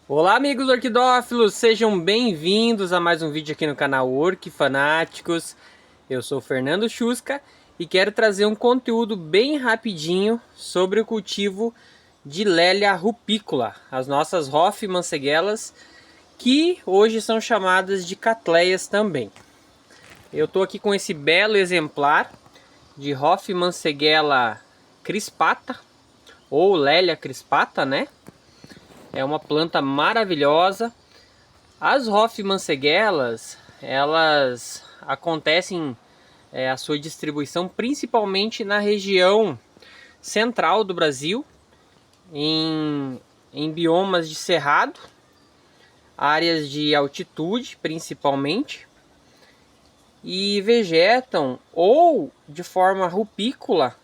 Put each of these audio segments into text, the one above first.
Olá, amigos orquidófilos, sejam bem-vindos a mais um vídeo aqui no canal Orquifanáticos. Eu sou o Fernando Chusca e quero trazer um conteúdo bem rapidinho sobre o cultivo de Lélia rupícola, as nossas Hofmannseggelas, que hoje são chamadas de Cattleyas também. Eu estou aqui com esse belo exemplar de Hofmannseggela crispata, ou Lélia crispata, né? É uma planta maravilhosa. As Hofmannseggelas, elas acontecem a sua distribuição principalmente na região central do Brasil, em biomas de cerrado, áreas de altitude principalmente, e vegetam ou de forma rupícola,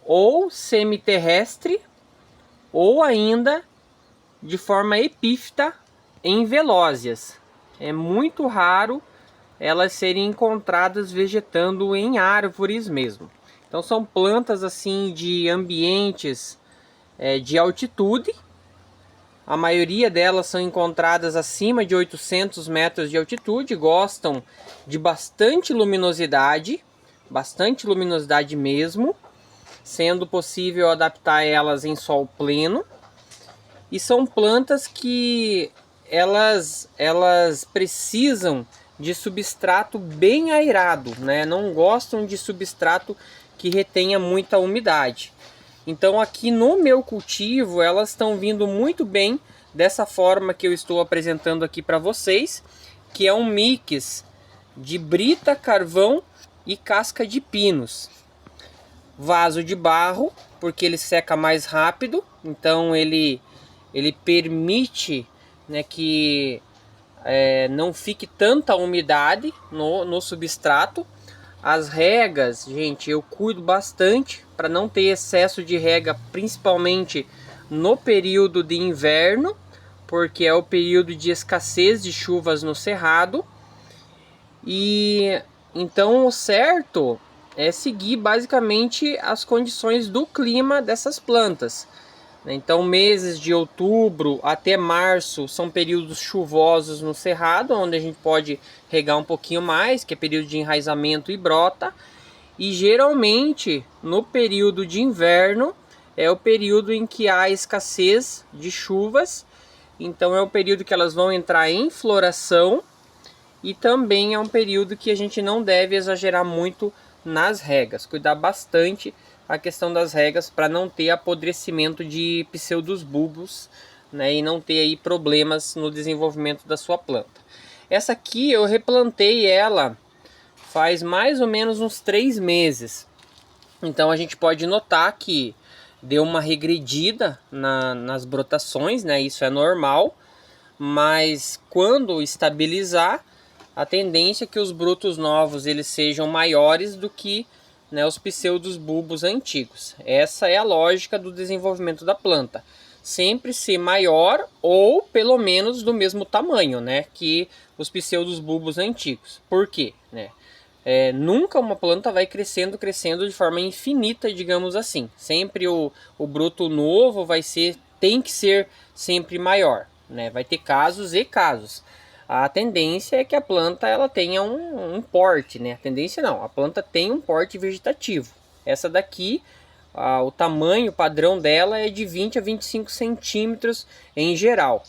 ou semiterrestre, ou ainda de forma epífita em velósias. É muito raro elas serem encontradas vegetando em árvores mesmo. Então são plantas assim de ambientes de altitude. A maioria delas são encontradas acima de 800 metros de altitude, gostam de bastante luminosidade mesmo, sendo possível adaptar elas em sol pleno. E são plantas que elas precisam de substrato bem aerado, né? Não gostam de substrato que retenha muita umidade. Então aqui no meu cultivo elas estão vindo muito bem dessa forma que eu estou apresentando aqui para vocês, que é um mix de brita, carvão e casca de pinos. Vaso de barro, porque ele seca mais rápido, então ele permite, né, que não fique tanta umidade no substrato. As regas, gente, eu cuido bastante para não ter excesso de rega, principalmente no período de inverno, porque é o período de escassez de chuvas no cerrado. E então o certo é seguir basicamente as condições do clima dessas plantas. Então meses de outubro até março são períodos chuvosos no cerrado, onde a gente pode regar um pouquinho mais, que é período de enraizamento e brota. E geralmente no período de inverno é o período em que há escassez de chuvas. Então é o período que elas vão entrar em floração. E também é um período que a gente não deve exagerar muito nas regas, cuidar bastante a questão das regas para não ter apodrecimento de pseudobulbos, né, e não ter aí problemas no desenvolvimento da sua planta. Essa aqui eu replantei ela faz mais ou menos uns 3 meses. Então a gente pode notar que deu uma regredida nas brotações, né? Isso é normal, mas quando estabilizar, a tendência é que os brotos novos eles sejam maiores do que, né, os pseudos bulbos antigos. Essa é a lógica do desenvolvimento da planta. Sempre ser maior ou pelo menos do mesmo tamanho, né, que os pseudos bulbos antigos. Por quê? Né? Nunca uma planta vai crescendo de forma infinita, digamos assim. Sempre o broto novo tem que ser sempre maior, né? Vai ter casos e casos. A tendência é que a planta ela tenha um porte, né? A tendência não, a planta tem um porte vegetativo. Essa daqui, o tamanho padrão dela é de 20 a 25 centímetros em geral.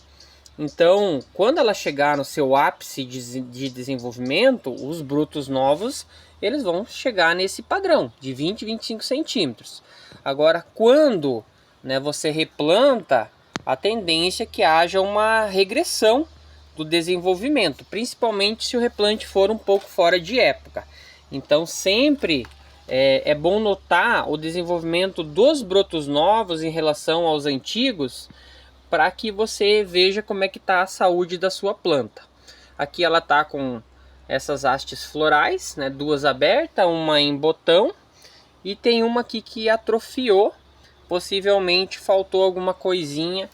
Então, quando ela chegar no seu ápice de desenvolvimento, os brotos novos eles vão chegar nesse padrão de 20 a 25 centímetros. Agora, quando, né, você replanta, a tendência é que haja uma regressão do desenvolvimento, principalmente se o replante for um pouco fora de época. Então sempre é bom notar o desenvolvimento dos brotos novos em relação aos antigos, para que você veja como é que está a saúde da sua planta. Aqui ela está com essas hastes florais, né, duas abertas, uma em botão, e tem uma aqui que atrofiou, possivelmente faltou alguma coisinha.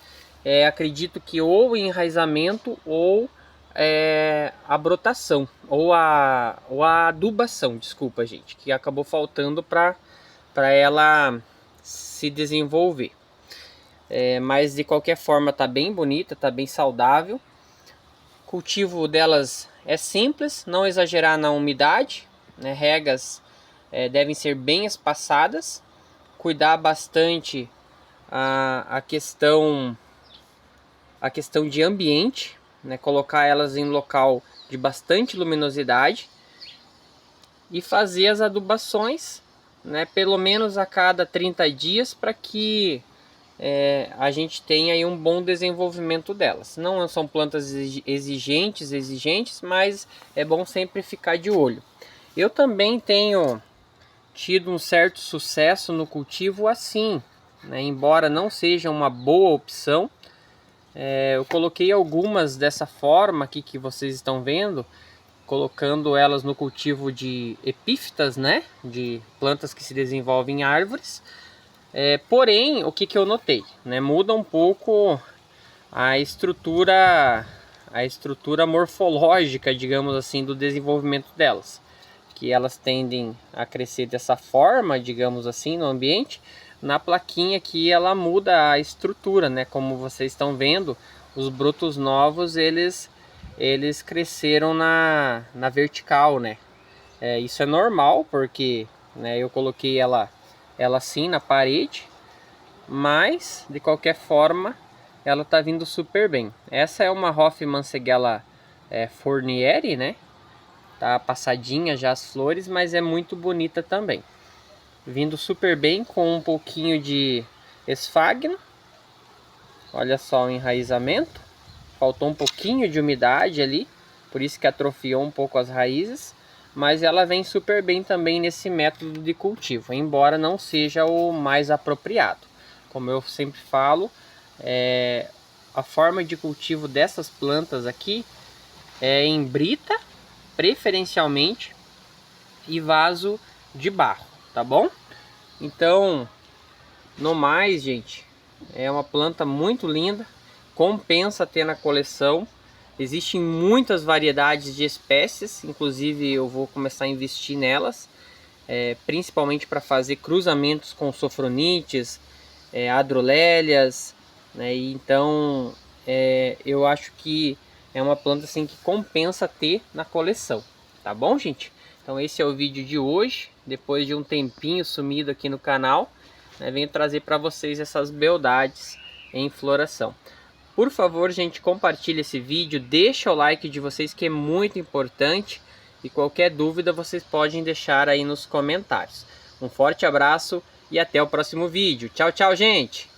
Acredito que ou enraizamento ou a brotação, ou a adubação, desculpa gente, que acabou faltando para ela se desenvolver. mas de qualquer forma tá bem bonita, tá bem saudável. O cultivo delas é simples, não exagerar na umidade, né? Regas devem ser bem espaçadas, cuidar bastante a questão de ambiente, né? Colocar elas em local de bastante luminosidade e fazer as adubações, né? Pelo menos a cada 30 dias para que a gente tenha aí um bom desenvolvimento delas. Não são plantas exigentes, mas é bom sempre ficar de olho. Eu também tenho tido um certo sucesso no cultivo assim, né? Embora não seja uma boa opção. Eu coloquei algumas dessa forma aqui que vocês estão vendo, colocando elas no cultivo de epífitas, né? De plantas que se desenvolvem em árvores. Porém, o que eu notei, né? Muda um pouco a estrutura morfológica, digamos assim, do desenvolvimento delas. Que elas tendem a crescer dessa forma, digamos assim, no ambiente. Na plaquinha aqui ela muda a estrutura, né? Como vocês estão vendo, os brotos novos eles cresceram na vertical, né? Isso é normal porque, né, eu coloquei ela assim na parede, mas de qualquer forma ela tá vindo super bem. Essa é uma Hofmannsegella Fournieri, né? Tá passadinha já as flores, mas é muito bonita também. Vindo super bem com um pouquinho de esfagno. Olha só o enraizamento. Faltou um pouquinho de umidade ali, por isso que atrofiou um pouco as raízes. Mas ela vem super bem também nesse método de cultivo, embora não seja o mais apropriado. Como eu sempre falo, a forma de cultivo dessas plantas aqui é em brita, preferencialmente, e vaso de barro, tá bom? Então, no mais, gente, é uma planta muito linda, compensa ter na coleção. Existem muitas variedades de espécies, inclusive eu vou começar a investir nelas, principalmente para fazer cruzamentos com sofronites, adrolélias, né? E então eu acho que é uma planta assim que compensa ter na coleção, tá bom, gente? Então esse é o vídeo de hoje, depois de um tempinho sumido aqui no canal, né? Venho trazer para vocês essas beldades em floração. Por favor, gente, compartilhe esse vídeo, deixa o like de vocês que é muito importante, e qualquer dúvida vocês podem deixar aí nos comentários. Um forte abraço e até o próximo vídeo. Tchau, tchau, gente!